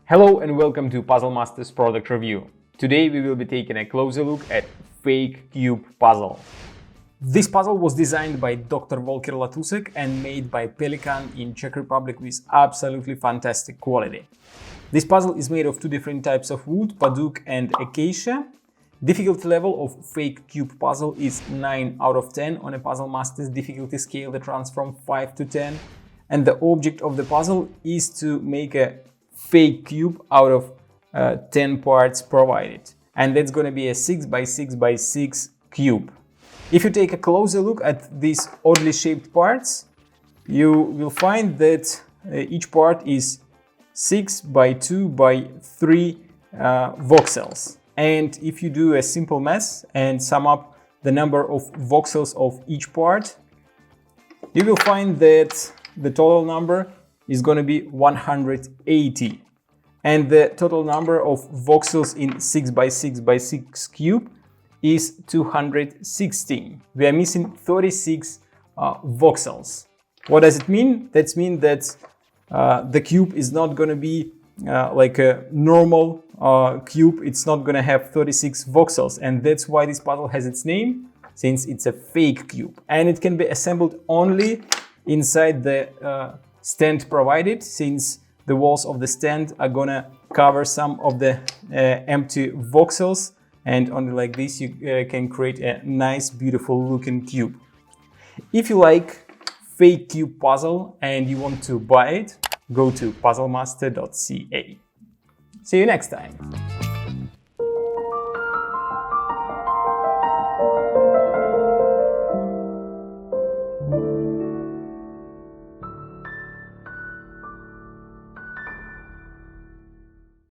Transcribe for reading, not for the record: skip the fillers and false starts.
Hello and welcome to Puzzle Masters product review. Today we will be taking a closer look at Fake Cube puzzle. This puzzle was designed by Dr. Volker Latusek and made by Pelikan in Czech Republic with absolutely fantastic quality. This puzzle is made of two different types of wood, Paduk and Acacia. Difficulty level of Fake Cube puzzle is 9 out of 10 on a Puzzle Masters difficulty scale that runs from 5 to 10. And the object of the puzzle is to make a fake cube out of 10 parts provided. And that's going to be a 6 by 6 by 6 cube. If you take a closer look at these oddly shaped parts, you will find that each part is 6 by 2 by 3 voxels. And if you do a simple math and sum up the number of voxels of each part, you will find that the total number is going to be 180. And the total number of voxels in 6 by 6 by 6 cube is 216. We are missing 36 voxels. What does it mean? That means that the cube is not going to be like a normal cube. It's not going to have 36 voxels. And that's why this puzzle has its name, since it's a fake cube. And it can be assembled only inside the stand provided, since the walls of the stand are gonna cover some of the empty voxels, and only like this you can create a nice, beautiful looking cube. If you like Fake Cube puzzle and you want to buy it, go to puzzlemaster.ca. See you next time.